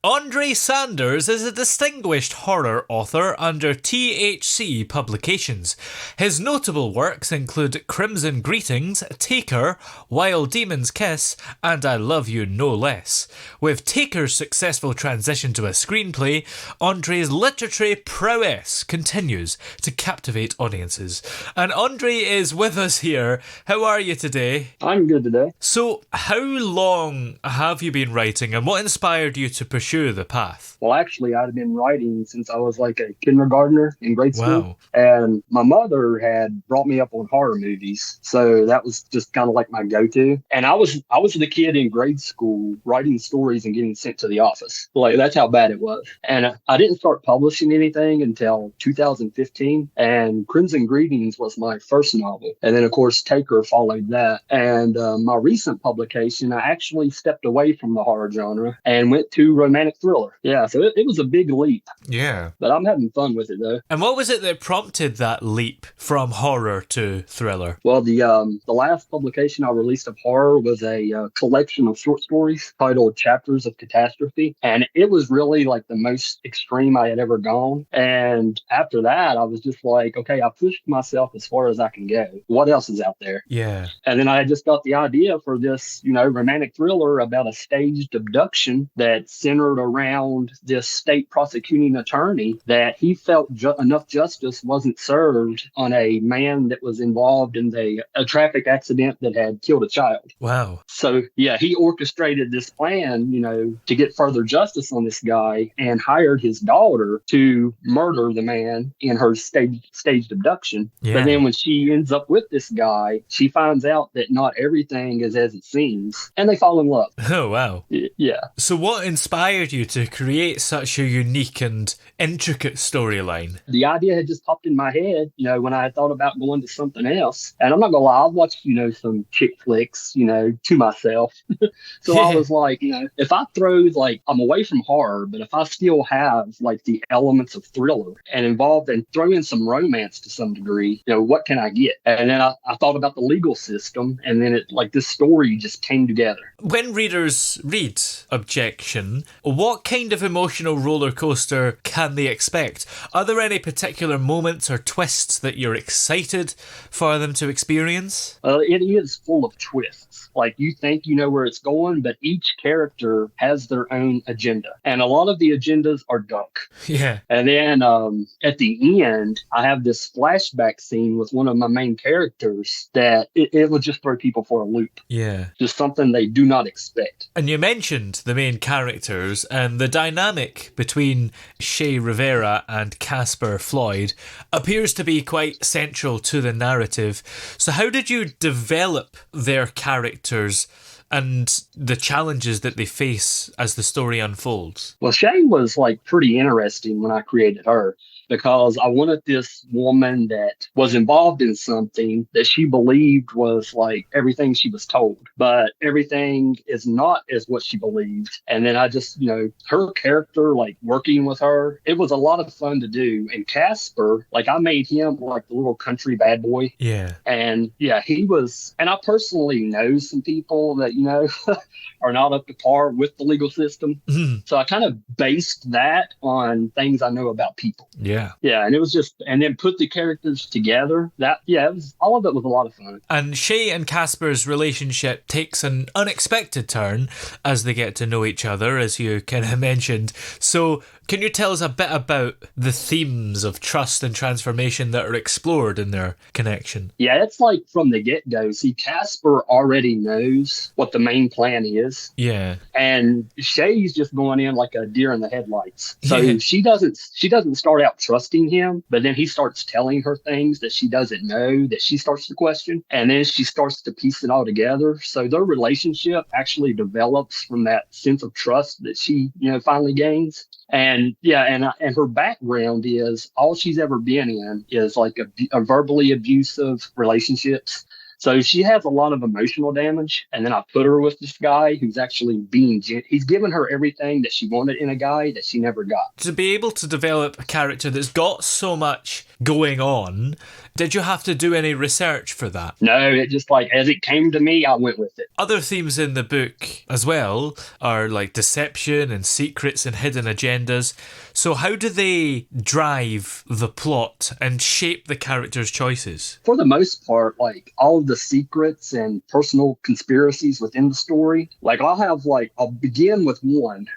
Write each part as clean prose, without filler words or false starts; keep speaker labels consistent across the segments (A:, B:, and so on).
A: Andre Sanders is a distinguished horror author under THC Publications. His notable works include Crimson Greetings, Taker, While Demons Kiss, and I Love You No Less. With Taker's successful transition to a screenplay, Andre's literary prowess continues to captivate audiences. And Andre is with us here. How are you today?
B: I'm good today.
A: So, how long have you been writing, and what inspired you to pursue the path?
B: Well, actually, I'd been writing since I was like a kindergartner in grade school.
A: Wow.
B: And my mother had brought me up on horror movies. So that was just kind of like my go-to. And I was the kid in grade school writing stories and getting sent to the office. Like that's how bad it was. And I didn't start publishing anything until 2015. And Crimson Greetings was my first novel. And then, of course, Taker followed that. And my recent publication, I actually stepped away from the horror genre and went to romantic thriller. Yeah, so it was a big leap,
A: Yeah.
B: but I'm having fun with it though.
A: And what was it that prompted that leap from horror to thriller?
B: Well, the last publication I released of horror was a collection of short stories titled Chapters of Catastrophe, and it was really like the most extreme I had ever gone. And after that, I was just like, okay, I pushed myself as far as I can go. What else is out there?
A: Yeah.
B: And then I just got the idea for this, romantic thriller about a staged abduction that centered around this state prosecuting attorney that he felt enough justice wasn't served on a man that was involved in a traffic accident that had killed a child.
A: Wow.
B: So, yeah, he orchestrated this plan, to get further justice on this guy and hired his daughter to murder the man in her staged abduction.
A: Yeah.
B: But then when she ends up with this guy, she finds out that not everything is as it seems, and they fall in love.
A: Oh, wow.
B: Yeah.
A: So what inspired you to create such a unique and intricate storyline?
B: The idea had just popped in my head, when I had thought about going to something else. And I'm not gonna lie, I've watched, some chick flicks, to myself. So I was like, if I throw like I'm away from horror, but if I still have like the elements of thriller and involved and throw in some romance to some degree, what can I get? And then I thought about the legal system, and then this story just came together.
A: When readers read Objection, what kind of emotional roller coaster can they expect? Are there any particular moments or twists that you're excited for them to experience?
B: It is full of twists. Like you think you know where it's going, but each character has their own agenda. And a lot of the agendas are dark.
A: Yeah.
B: And then at the end, I have this flashback scene with one of my main characters that it would just throw people for a loop.
A: Yeah.
B: Just something they do not expect.
A: And you mentioned the main characters, and the dynamic between Shay Rivera and Casper Floyd appears to be quite central to the narrative. So how did you develop their characters and the challenges that they face as the story unfolds?
B: Well, Shay was like pretty interesting when I created her, because I wanted this woman that was involved in something that she believed was like everything she was told, but everything is not as what she believed. And then I just, her character, like working with her, it was a lot of fun to do. And Casper, like I made him like the little country bad boy.
A: Yeah.
B: And yeah, he was, and I personally know some people that, are not up to par with the legal system.
A: Mm.
B: So I kind of based that on things I know about people.
A: Yeah.
B: Yeah, and it was just, and then put the characters together. All of it was a lot of fun.
A: And Shay and Casper's relationship takes an unexpected turn as they get to know each other, as you kind of mentioned. So can you tell us a bit about the themes of trust and transformation that are explored in their connection?
B: Yeah, it's like from the get-go. See, Casper already knows what the main plan is.
A: Yeah.
B: And Shay's just going in like a deer in the headlights. So
A: Yeah.
B: she doesn't start out trusting him, but then he starts telling her things that she doesn't know, that she starts to question, and then she starts to piece it all together. So their relationship actually develops from that sense of trust that she, finally gains. And yeah, and her background is all she's ever been in is like a verbally abusive relationships. So she has a lot of emotional damage. And then I put her with this guy who's actually he's given her everything that she wanted in a guy that she never got.
A: To be able to develop a character that's got so much going on, did you have to do any research for that?
B: No, it just like, as it came to me, I went with it.
A: Other themes in the book as well are like deception and secrets and hidden agendas. So how do they drive the plot and shape the character's choices?
B: For the most part, like all of the secrets and personal conspiracies within the story, like I'll begin with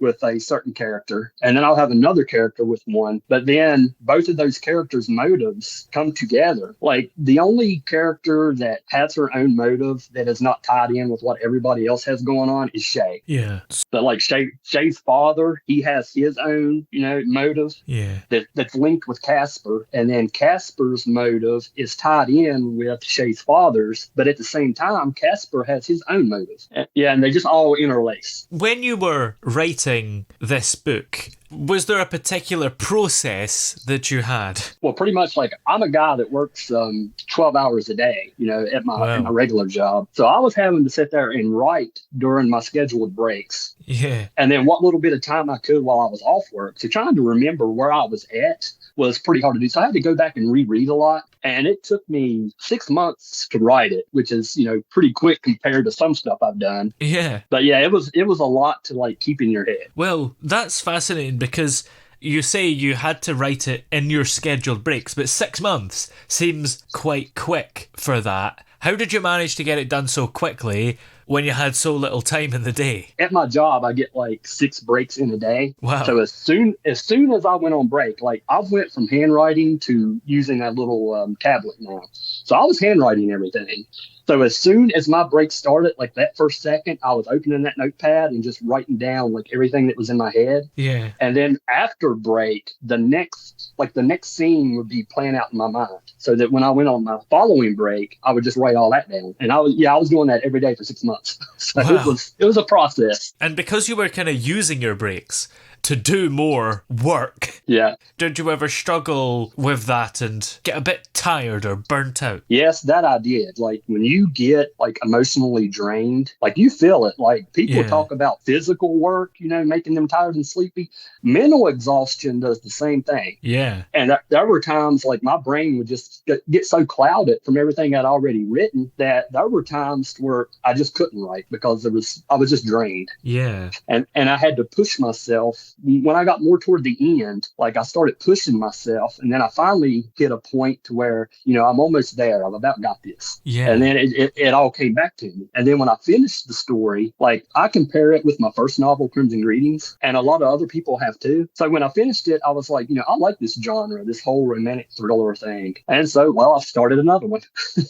B: with a certain character, and then I'll have another character with one, but then both of those characters' motives come together. Like the only character that has her own motive that is not tied in with what everybody else has going on is Shay.
A: Yeah.
B: But like Shay's father, he has his own, motive.
A: Yeah.
B: That's linked with Casper, and then Casper's motive is tied in with Shay's father's, but at the same time, Casper has his own motive. Yeah, and they just all interlace.
A: When you were writing this book, was there a particular process that you had?
B: Well, pretty much like I'm a guy that works 12 hours a day, at my regular job. So I was having to sit there and write during my scheduled breaks.
A: Yeah.
B: And then what little bit of time I could while I was off work. So trying to remember where I was at was pretty hard to do. So I had to go back and reread a lot. And it took me 6 months to write it, which is, pretty quick compared to some stuff I've done.
A: Yeah.
B: But yeah, it was a lot to like keep in your head.
A: Well, that's fascinating because you say you had to write it in your scheduled breaks, but 6 months seems quite quick for that. How did you manage to get it done so quickly when you had so little time in the day?
B: At my job, I get like 6 breaks in a day.
A: Wow.
B: So as soon as I went on break, like I went from handwriting to using that little tablet now. So I was handwriting everything. So as soon as my break started, like that first second, I was opening that notepad and just writing down like everything that was in my head.
A: Yeah.
B: And then after break, the next scene would be playing out in my mind. So that when I went on my following break, I would just write all that down. And I was doing that every day for 6 months. So
A: wow.
B: it was a process.
A: And because you were kind of using your breaks to do more work.
B: Yeah.
A: Did you ever struggle with that and get a bit tired or burnt out?
B: Yes, that I did. Like when you get like emotionally drained, like you feel it. Like people talk about physical work, making them tired and sleepy. Mental exhaustion does the same thing.
A: Yeah.
B: And there were times like my brain would just get so clouded from everything I'd already written that there were times where I just couldn't write because I was just drained.
A: Yeah.
B: And I had to push myself. When I got more toward the end, like I started pushing myself, and then I finally hit a point to where, I'm almost there. I've about got this.
A: Yeah.
B: And then it all came back to me. And then when I finished the story, like I compare it with my first novel, Crimson Greetings, and a lot of other people have too. So when I finished it, I was like, I like this genre, this whole romantic thriller thing. And so, I started another one.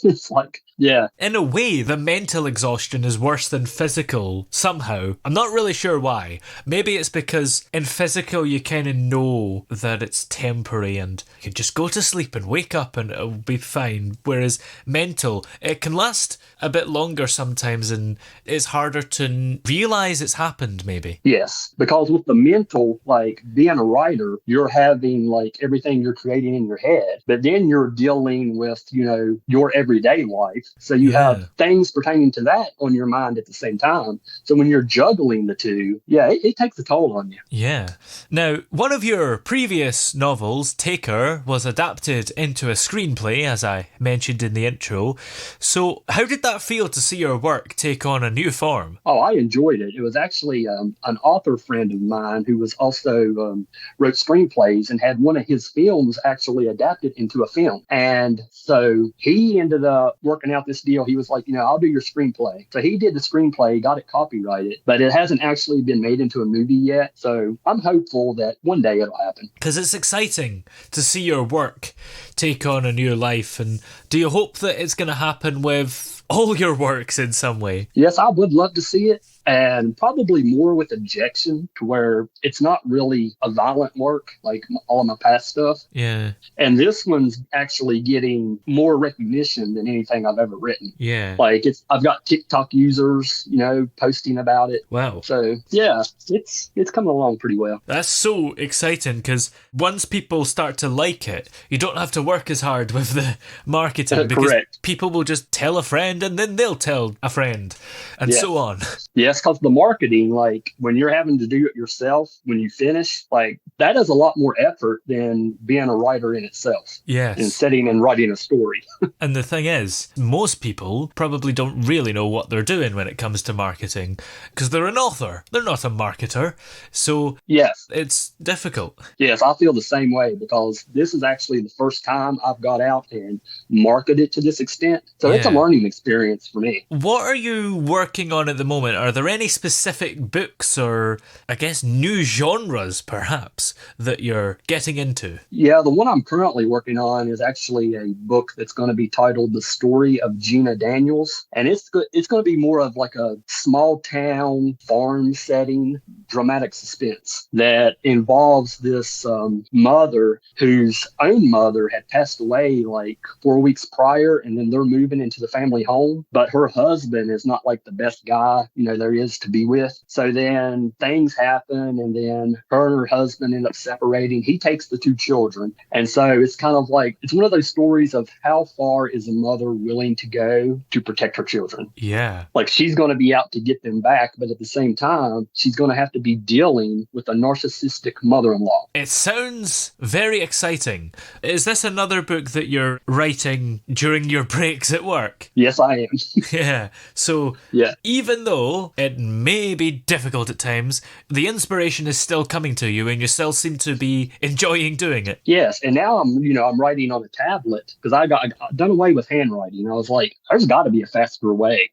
B: It's like, yeah.
A: In a way, the mental exhaustion is worse than physical somehow. I'm not really sure why. Maybe it's because in physical, you kind of know that it's temporary and you can just go to sleep and wake up and it'll be fine. Whereas mental, it can last a bit longer sometimes and it's harder to realise it's happened maybe.
B: Yes, because with the mental, like being a writer, you're having like everything you're creating in your head, but then you're dealing with, your everyday life. So you have things pertaining to that on your mind at the same time. So when you're juggling the two, it takes a toll on you.
A: Yeah. Now, one of your previous novels, Taker, was adapted into a screenplay, as I mentioned in the intro. So how did that feel to see your work take on a new form?
B: Oh, I enjoyed it. It was actually an author friend of mine who was also wrote screenplays and had one of his films actually adapted into a film. And so he ended up working out this deal. He was like, I'll do your screenplay. So he did the screenplay, got it copyrighted, but it hasn't actually been made into a movie yet. So I'm hopeful that one day it'll happen.
A: Because it's exciting to see your work take on a new life. And do you hope that it's going to happen with all your works in some way?
B: Yes, I would love to see it. and probably more with objection to where it's not really a violent work like all of my past stuff.
A: Yeah.
B: And this one's actually getting more recognition than anything I've ever written.
A: Yeah.
B: Like I've got TikTok users, posting about it.
A: Wow.
B: So yeah, it's coming along pretty well.
A: That's so exciting because once people start to like it, you don't have to work as hard with the marketing because
B: Correct.
A: people will just tell a friend and then they'll tell a friend and so on.
B: Yes, because the marketing, like when you're having to do it yourself, when you finish, like that is a lot more effort than being a writer in itself.
A: Yes.
B: And setting and writing a story.
A: And the thing is, most people probably don't really know what they're doing when it comes to marketing because they're an author. They're not a marketer. So
B: yes,
A: it's difficult.
B: Yes, I feel the same way because this is actually the first time I've got out and marketed to this extent. So it's a learning experience for me.
A: What are you working on at the moment? Are there any specific books or, I guess, new genres perhaps that you're getting into?
B: Yeah, the one I'm currently working on is actually a book that's going to be titled The Story of Gina Daniels. And it's going to be more of like a small town farm setting, dramatic suspense that involves this mother whose own mother had passed away like 4 weeks prior, and then they're moving into the family home. But her husband is not like the best guy, there is to be with. So then things happen, and then her and her husband end up separating. He takes the two children. And so it's kind of like, it's one of those stories of how far is a mother willing to go to protect her children?
A: Yeah.
B: Like she's going to be out to get them back, but at the same time, she's going to have to be dealing with a narcissistic mother-in-law.
A: It sounds very exciting. Is this another book that you're writing during your breaks at work?
B: Yes, I am.
A: Yeah. So even though it may be difficult at times, the inspiration is still coming to you and you still seem to be enjoying doing it.
B: Yes. And now I'm writing on a tablet because I got done away with handwriting. I was like, there's got to be a faster way.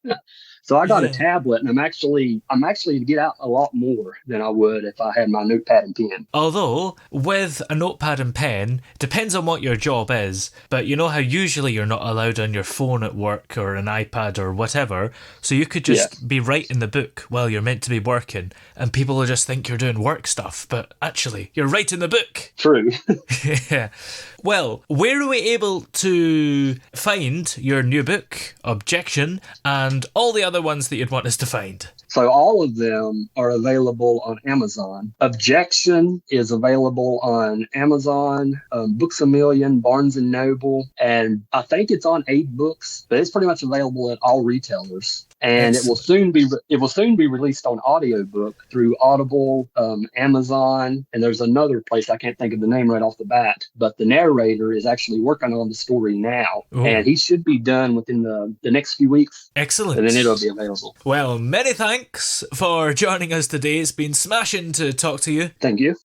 B: So I got a tablet, and I'm actually to get out a lot more than I would if I had my notepad and pen.
A: Although, with a notepad and pen, depends on what your job is, but you know how usually you're not allowed on your phone at work or an iPad or whatever, so you could just be writing the book while you're meant to be working, and people will just think you're doing work stuff, but actually, you're writing the book.
B: True.
A: Yeah. Well, where are we able to find your new book, Objection, and all the other ones that you'd want us to find?
B: So all of them are available on Amazon. Objection is available on Amazon, Books A Million, Barnes & Noble, and I think it's on 8 books, but it's pretty much available at all retailers. And it will soon be released on audiobook through Audible, Amazon, and there's another place I can't think of the name right off the bat. But the narrator is actually working on the story now, and he should be done within the next few weeks.
A: Excellent.
B: And then it'll be available.
A: Well, many thanks for joining us today. It's been smashing to talk to you.
B: Thank you.